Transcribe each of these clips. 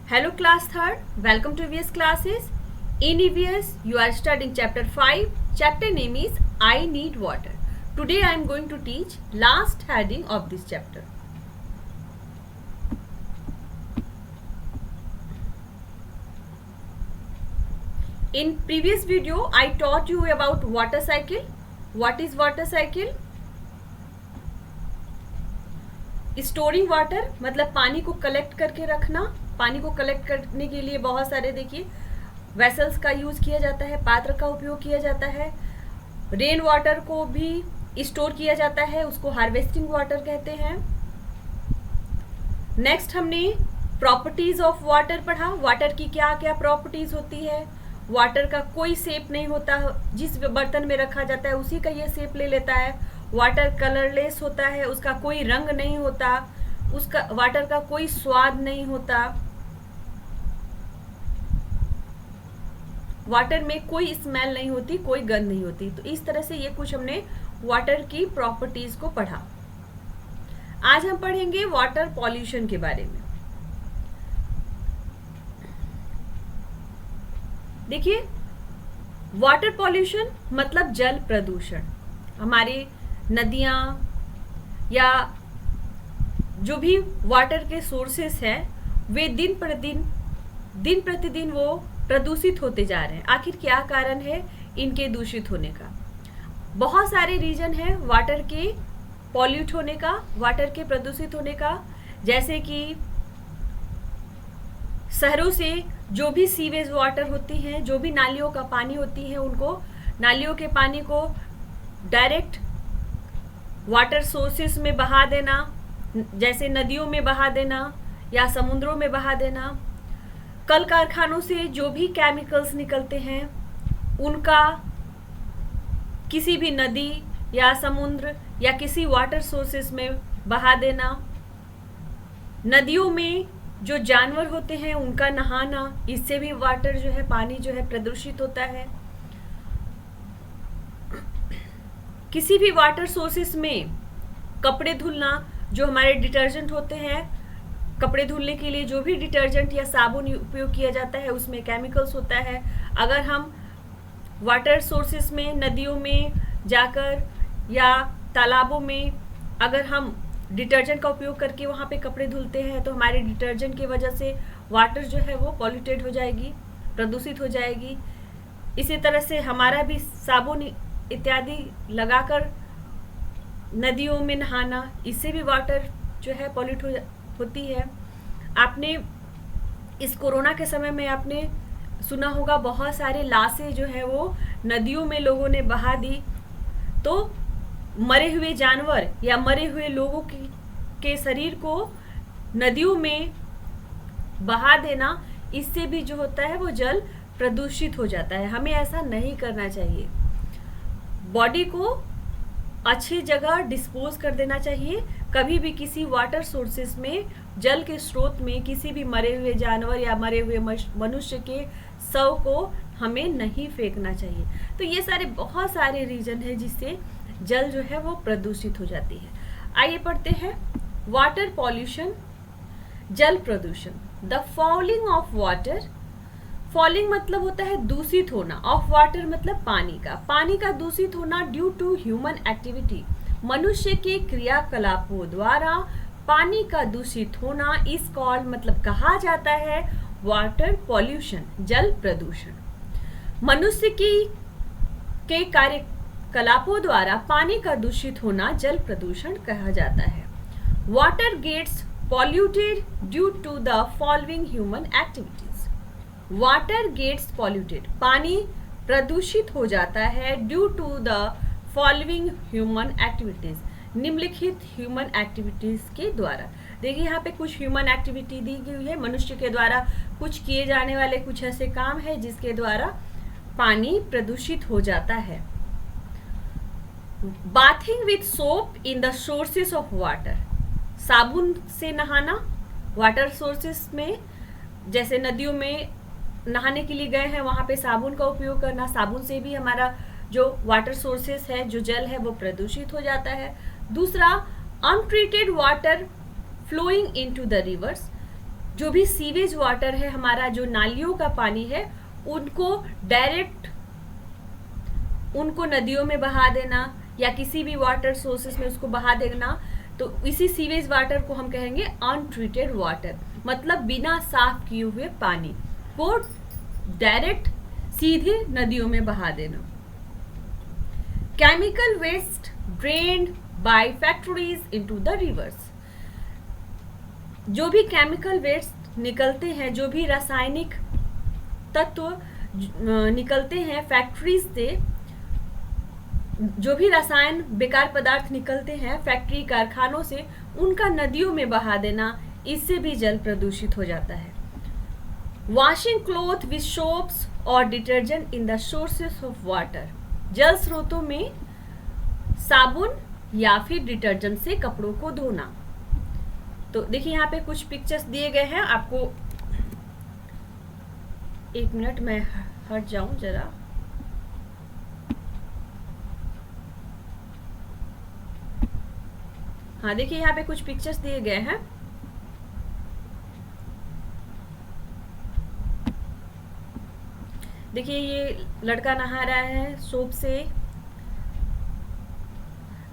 Hello class 3rd, welcome to EVS classes. In EVS you are studying chapter 5. Chapter name is I need water. Today I am going to teach last heading of this chapter. In previous video I taught you about water cycle. What is water cycle? Storing water मतलब पानी को collect करके रखना. पानी को collect करने के लिए बहुत सारे देखिए वेसल्स का यूज किया जाता है, पात्र का उपयोग किया जाता है. रेन वाटर को भी स्टोर किया जाता है, उसको हार्वेस्टिंग वाटर कहते हैं. नेक्स्ट हमने प्रॉपर्टीज ऑफ वाटर पढ़ा. वाटर की क्या क्या प्रॉपर्टीज होती है. वाटर का कोई शेप नहीं होता, जिस बर्तन में रखा जाता है उसी का ये शेप ले लेता है. वाटर कलरलेस होता है, उसका कोई रंग नहीं होता, उसका वाटर का कोई स्वाद नहीं होता. वाटर में कोई स्मेल नहीं होती, कोई गंध नहीं होती. तो इस तरह से ये कुछ हमने वाटर की प्रॉपर्टीज को पढ़ा. आज हम पढ़ेंगे वाटर पॉल्यूशन के बारे में. देखिए वाटर पॉल्यूशन मतलब जल प्रदूषण. हमारी नदियाँ या जो भी वाटर के सोर्सेस हैं वे दिन प्रतिदिन वो प्रदूषित होते जा रहे हैं. आखिर क्या कारण है इनके दूषित होने का? बहुत सारे रीजन है वाटर के पॉल्यूट होने का, वाटर के प्रदूषित होने का. जैसे कि शहरों से जो भी सीवेज वाटर होती हैं, जो भी नालियों का पानी होती है, उनको नालियों के पानी को डायरेक्ट वाटर सोर्सेस में बहा देना, जैसे नदियों में बहा देना या समुद्रों में बहा देना. कल कारखानों से जो भी केमिकल्स निकलते हैं उनका किसी भी नदी या समुद्र या किसी वाटर सोर्सेस में बहा देना. नदियों में जो जानवर होते हैं उनका नहाना, इससे भी वाटर जो है, पानी जो है प्रदूषित होता है. किसी भी वाटर सोर्सेस में कपड़े धुलना, जो हमारे डिटर्जेंट होते हैं, कपड़े धुलने के लिए जो भी डिटर्जेंट या साबुन उपयोग किया जाता है उसमें केमिकल्स होता है. अगर हम वाटर सोर्सेस में, नदियों में जाकर या तालाबों में अगर हम डिटर्जेंट का उपयोग करके वहाँ पे कपड़े धुलते हैं तो हमारे डिटर्जेंट की वजह से वाटर जो है वो पॉल्यूटेड हो जाएगी, प्रदूषित हो जाएगी. इसी तरह से हमारा भी साबुन इत्यादि लगाकर नदियों में नहाना, इससे भी वाटर जो है पॉल्यूट होती है. आपने इस कोरोना के समय में आपने सुना होगा बहुत सारे लाशें जो है वो नदियों में लोगों ने बहा दी. तो मरे हुए जानवर या मरे हुए लोगों के शरीर को नदियों में बहा देना, इससे भी जो होता है वो जल प्रदूषित हो जाता है. हमें ऐसा नहीं करना चाहिए. बॉडी को अच्छी जगह डिस्पोज कर देना चाहिए. कभी भी किसी वाटर सोर्सेस में, जल के स्रोत में किसी भी मरे हुए जानवर या मरे हुए मनुष्य के शव को हमें नहीं फेंकना चाहिए. तो ये सारे बहुत सारे रीजन है जिससे जल जो है वो प्रदूषित हो जाती है. आइए पढ़ते हैं वाटर पॉल्यूशन, जल प्रदूषण. The falling of water. Falling मतलब होता है दूषित होना, ऑफ वाटर मतलब पानी का दूषित होना ड्यू टू ह्यूमन एक्टिविटी. मनुष्य के क्रियाकलापों द्वारा पानी का दूषित होना इस कॉल्ड मतलब कहा जाता है वाटर पॉल्यूशन, जल प्रदूषण. मनुष्य के कार्यकलापों द्वारा पानी का दूषित होना जल प्रदूषण कहा जाता है. Water gets polluted due to the following human activities. Water gets polluted, पानी प्रदूषित हो जाता है due to the following human activities, निम्नलिखित ह्यूमन एक्टिविटीज के द्वारा. देखिए यहाँ पे कुछ ह्यूमन एक्टिविटी दी गई है. मनुष्य के द्वारा कुछ किए जाने वाले कुछ ऐसे काम है जिसके द्वारा पानी प्रदूषित हो जाता है. Bathing with soap in the sources of water. साबुन से नहाना वाटर सोर्सेस में, जैसे नदियों में नहाने के लिए गए हैं वहाँ पे साबुन का उपयोग करना. साबुन से भी हमारा जो वाटर सोर्सेस है, जो जल है वो प्रदूषित हो जाता है. दूसरा, untreated water flowing into the rivers. जो भी सीवेज वाटर है, हमारा जो नालियों का पानी है, उनको डायरेक्ट उनको नदियों में बहा देना या किसी भी वाटर सोर्सेस में उसको बहा देना, तो इसी सीवेज वाटर को हम कहेंगे अनट्रीटेड वाटर, मतलब बिना साफ किए हुए पानी को डायरेक्ट सीधे नदियों में बहा देना। Chemical waste drained by factories into the rivers, जो भी केमिकल वेस्ट निकलते हैं, जो भी रासायनिक तत्व निकलते हैं फैक्ट्रीज से, जो भी रसायन बेकार पदार्थ निकलते हैं फैक्ट्री कारखानों से, उनका नदियों में बहा देना, इससे भी जल प्रदूषित हो जाता है। वॉशिंग क्लोथ विथ सोप्स और detergent in the sources of water, जल स्रोतों में साबुन या फिर डिटर्जेंट से कपड़ों को धोना। तो देखिए यहाँ पे कुछ पिक्चर्स दिए गए हैं आपको, एक मिनट मैं हट जाऊं जरा। हाँ देखिए यहाँ पे कुछ पिक्चर्स दिए गए हैं। देखिए ये लड़का नहा रहा है सोप से,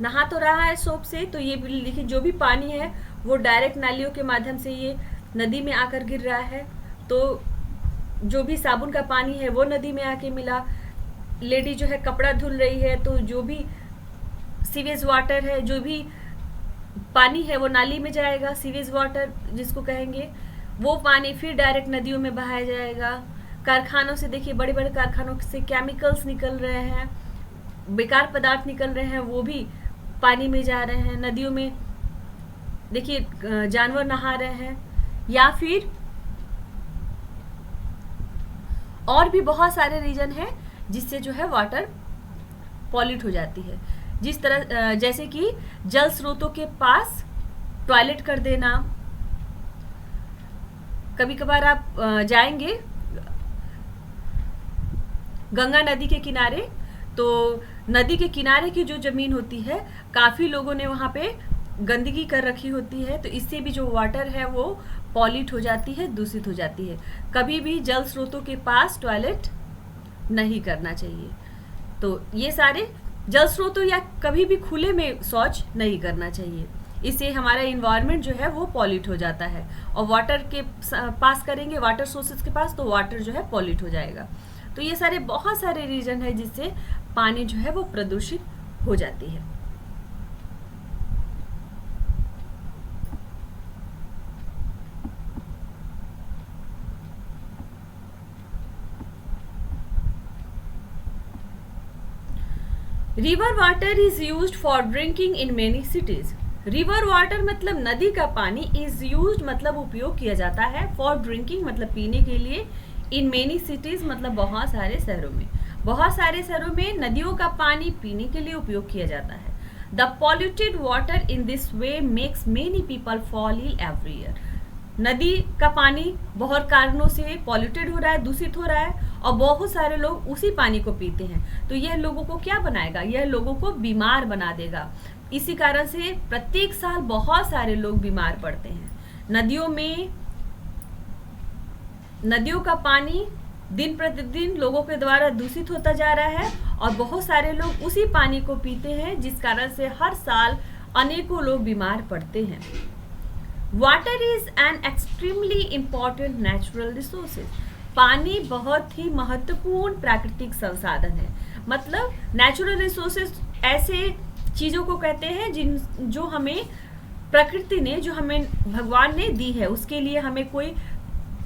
नहा तो रहा है सोप से, तो ये देखिए जो भी पानी है वो डायरेक्ट नालियों के माध्यम से ये नदी में आकर गिर रहा है, तो जो भी साबुन का पानी है वो नदी में आके मिला। लेडी जो है कपड़ा धुल रही है, तो जो भी सीवेज वाटर है, जो भी पानी है वो नाली में जाएगा, सीवेज वाटर जिसको कहेंगे, वो पानी फिर डायरेक्ट नदियों में बहाया जाएगा। कारखानों से देखिए, बड़े बड़े कारखानों से केमिकल्स निकल रहे हैं, बेकार पदार्थ निकल रहे हैं, वो भी पानी में जा रहे हैं। नदियों में देखिए जानवर नहा रहे हैं, या फिर और भी बहुत सारे रीजन है जिससे जो है वाटर पॉल्यूट हो जाती है। जिस तरह जैसे कि जल स्रोतों के पास टॉयलेट कर देना। कभी कभार आप जाएंगे गंगा नदी के किनारे, तो नदी के किनारे की जो जमीन होती है, काफी लोगों ने वहां पे गंदगी कर रखी होती है, तो इससे भी जो वाटर है वो पॉल्यूट हो जाती है, दूषित हो जाती है। कभी भी जल स्रोतों के पास टॉयलेट नहीं करना चाहिए। तो ये सारे जल स्रोतों या कभी भी खुले में शौच नहीं करना चाहिए, इससे हमारा इन्वायरमेंट जो है वो पॉल्यूट हो जाता है। और वाटर के पास करेंगे, वाटर सोर्सेज के पास, तो वाटर जो है पॉल्यूट हो जाएगा। तो ये सारे बहुत सारे रीजन है जिससे पानी जो है वो प्रदूषित हो जाती है। River water is used for drinking in many cities. River water मतलब नदी का पानी, इज यूज्ड मतलब उपयोग किया जाता है, फॉर ड्रिंकिंग मतलब पीने के लिए, इन मेनी सिटीज मतलब बहुत सारे शहरों में। बहुत सारे शहरों में नदियों का पानी पीने के लिए उपयोग किया जाता है। The polluted water in this way makes many people fall ill every year. नदी का पानी बहुत कारणों से पॉल्यूटेड हो रहा है, दूषित हो रहा है, और बहुत सारे लोग उसी पानी को पीते हैं। तो यह लोगों को क्या बनाएगा? यह लोगों को बीमार बना देगा। इसी कारण से प्रत्येक साल बहुत सारे लोग बीमार पड़ते हैं। नदियों का पानी दिन प्रतिदिन लोगों के द्वारा दूषित होता जा रहा है, और बहुत सारे लोग उसी पानी को पीते हैं, जिस कारण से हर साल अनेकों लोग बीमार पड़ते हैं। Water is an extremely important natural resources. पानी बहुत ही महत्वपूर्ण प्राकृतिक संसाधन है। मतलब नेचुरल रिसोर्सेज ऐसे चीजों को कहते हैं जो हमें प्रकृति ने, जो हमें भगवान ने दी है, उसके लिए हमें कोई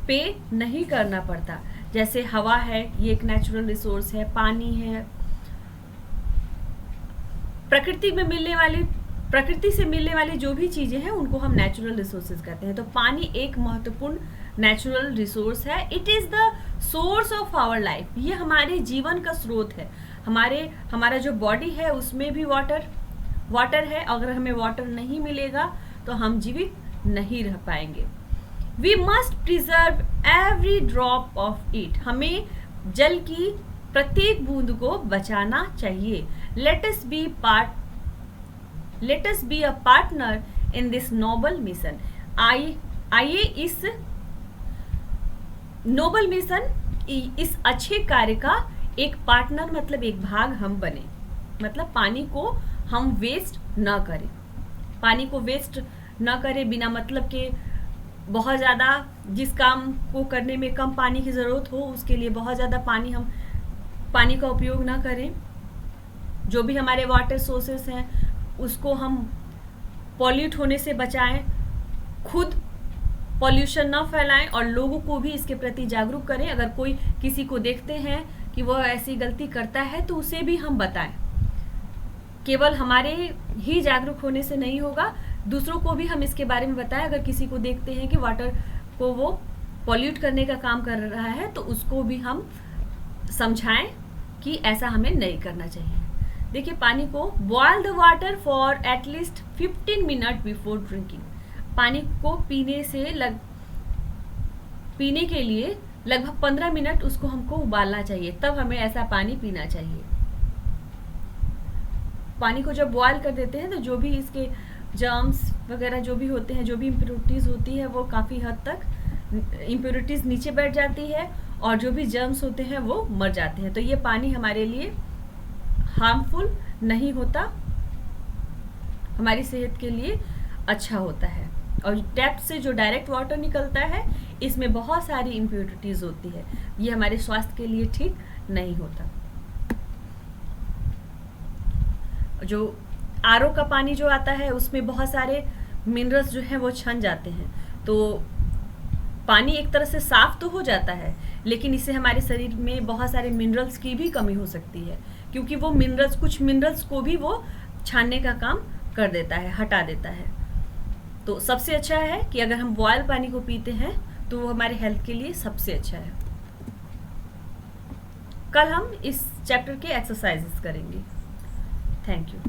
पे नहीं करना पड़ता। जैसे हवा है, ये एक नेचुरल रिसोर्स है, पानी है, प्रकृति से मिलने वाली जो भी चीजें हैं उनको हम नेचुरल रिसोर्सेज कहते हैं। तो पानी एक महत्वपूर्ण नेचुरल रिसोर्स है। It is the source of our life. ये हमारे जीवन का स्रोत है। हमारा जो बॉडी है उसमें भी वाटर है। अगर हमें वाटर नहीं मिलेगा तो हम जीवित नहीं रह पाएंगे। We must preserve every drop of it. हमें जल की प्रत्येक बूंद को बचाना चाहिए। Let us be a partner in this noble mission. आइए इस नोबल मिशन इस अच्छे कार्य का एक पार्टनर मतलब एक भाग हम बने, मतलब पानी को हम वेस्ट ना करें, पानी को वेस्ट ना करें बिना मतलब के बहुत ज़्यादा जिस काम को करने में कम पानी की ज़रूरत हो उसके लिए बहुत ज़्यादा पानी का उपयोग ना करें। जो भी हमारे वाटर सोर्सेस हैं उसको हम पॉल्यूट होने से बचाएं, खुद पॉल्यूशन ना फैलाएं और लोगों को भी इसके प्रति जागरूक करें। अगर कोई किसी को देखते हैं कि वह ऐसी गलती करता है तो उसे भी हम बताएं। केवल हमारे ही जागरूक होने से नहीं होगा, दूसरों को भी हम इसके बारे में बताएं। अगर किसी को देखते हैं कि वाटर को वो पॉल्यूट करने का काम कर रहा है तो उसको भी हम समझाएं कि ऐसा हमें नहीं करना चाहिए। देखिए, पानी को boil the water for at least 15 minute before drinking. पानी को पीने के लिए लगभग 15 मिनट उसको हमको उबालना चाहिए, तब हमें ऐसा पानी पीना चाहिए। पानी को जब बॉयल कर देते हैं तो जो भी इसके जर्म्स वगैरह जो भी होते हैं, जो भी इम्प्योरिटीज़ होती है, वो काफ़ी हद तक इम्प्योरिटीज़ नीचे बैठ जाती है और जो भी जर्म्स होते हैं वो मर जाते हैं। तो ये पानी हमारे लिए हार्मफुल नहीं होता, हमारी सेहत के लिए अच्छा होता है। और टैप से जो डायरेक्ट वाटर निकलता है इसमें बहुत सारी इम्प्योरिटीज़ होती है, ये हमारे स्वास्थ्य के लिए ठीक नहीं होता। जो आरओ का पानी जो आता है उसमें बहुत सारे मिनरल्स जो हैं वो छन जाते हैं, तो पानी एक तरह से साफ तो हो जाता है लेकिन इससे हमारे शरीर में बहुत सारे मिनरल्स की भी कमी हो सकती है, क्योंकि वो मिनरल्स कुछ मिनरल्स को भी वो छानने का काम कर देता है, हटा देता है। तो सबसे अच्छा है कि अगर हम बॉयल पानी को पीते हैं तो वो हमारे हेल्थ के लिए सबसे अच्छा है। कल हम इस चैप्टर के एक्सरसाइजेस करेंगे। Thank you.